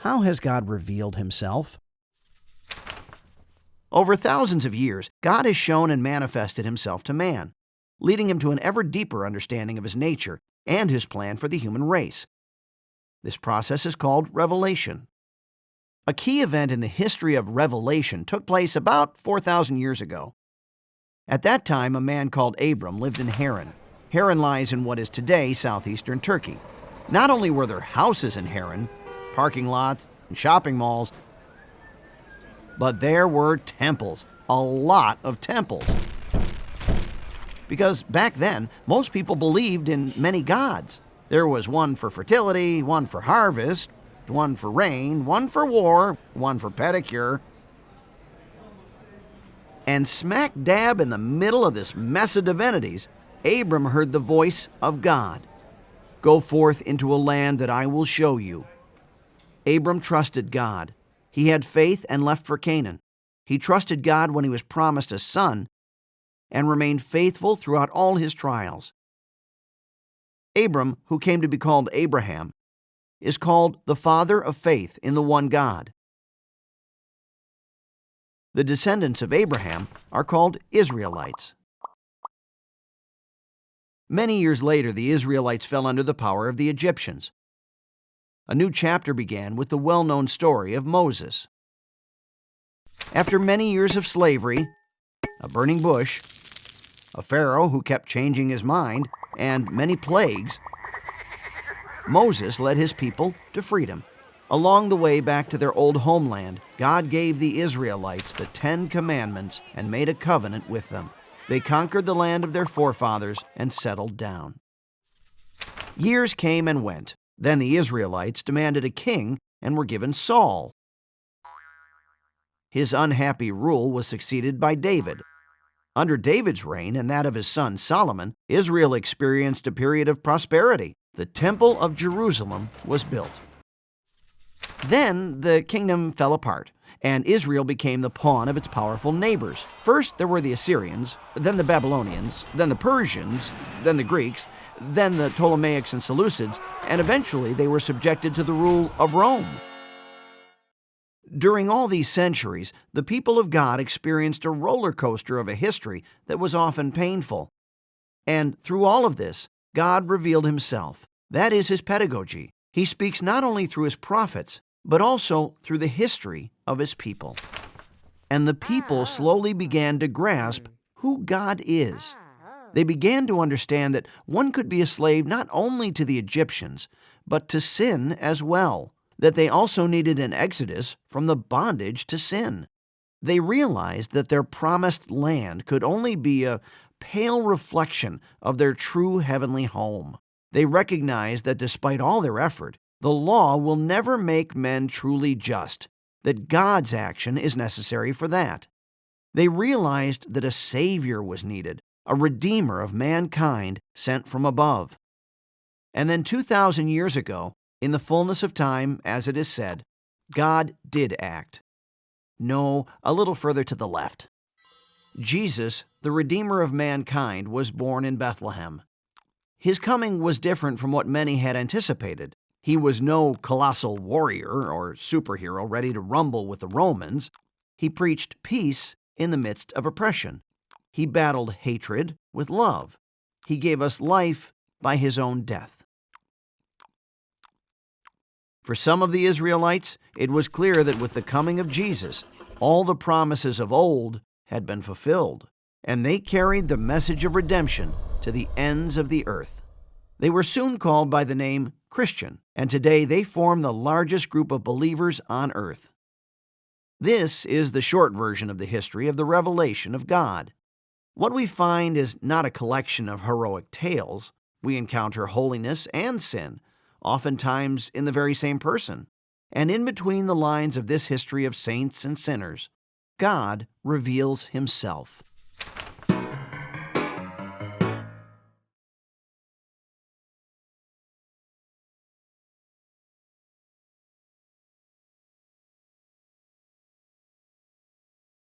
How has God revealed himself? Over thousands of years, God has shown and manifested himself to man, leading him to an ever deeper understanding of his nature and his plan for the human race. This process is called revelation. A key event in the history of revelation took place about 4,000 years ago. At that time, a man called Abram lived in Haran. Haran lies in what is today southeastern Turkey. Not only were there houses in Haran, parking lots, and shopping malls, but there were temples, a lot of temples. Because back then, most people believed in many gods. There was one for fertility, one for harvest, one for rain, one for war, one for pedicure. And smack dab in the middle of this mess of divinities, Abram heard the voice of God. "Go forth into a land that I will show you." Abram trusted God. He had faith and left for Canaan. He trusted God when he was promised a son and remained faithful throughout all his trials. Abram, who came to be called Abraham, is called the father of faith in the one God. The descendants of Abraham are called Israelites. Many years later, the Israelites fell under the power of the Egyptians. A new chapter began with the well-known story of Moses. After many years of slavery, a burning bush, a Pharaoh who kept changing his mind, and many plagues, Moses led his people to freedom. Along the way back to their old homeland, God gave the Israelites the 10 Commandments and made a covenant with them. They conquered the land of their forefathers and settled down. Years came and went. Then the Israelites demanded a king and were given Saul. His unhappy rule was succeeded by David. Under David's reign and that of his son Solomon, Israel experienced a period of prosperity. The Temple of Jerusalem was built. Then the kingdom fell apart, and Israel became the pawn of its powerful neighbors. First there were the Assyrians, then the Babylonians, then the Persians, then the Greeks, then the Ptolemaics and Seleucids, and eventually they were subjected to the rule of Rome. During all these centuries, the people of God experienced a roller coaster of a history that was often painful. And through all of this, God revealed himself. That is his pedagogy. He speaks not only through his prophets, but also through the history of his people. And the people slowly began to grasp who God is. They began to understand that one could be a slave not only to the Egyptians, but to sin as well, that they also needed an exodus from the bondage to sin. They realized that their promised land could only be a pale reflection of their true heavenly home. They recognized that despite all their effort, the law will never make men truly just, that God's action is necessary for that. They realized that a Savior was needed, a Redeemer of mankind sent from above. And then 2,000 years ago, in the fullness of time, as it is said, God did act. No, a little further to the left. Jesus, the Redeemer of mankind, was born in Bethlehem. His coming was different from what many had anticipated. He was no colossal warrior or superhero ready to rumble with the Romans. He preached peace in the midst of oppression. He battled hatred with love. He gave us life by his own death. For some of the Israelites, it was clear that with the coming of Jesus, all the promises of old had been fulfilled, and they carried the message of redemption to the ends of the earth. They were soon called by the name Christian, and today they form the largest group of believers on earth. This is the short version of the history of the revelation of God. What we find is not a collection of heroic tales. We encounter holiness and sin, oftentimes in the very same person. And in between the lines of this history of saints and sinners, God reveals himself.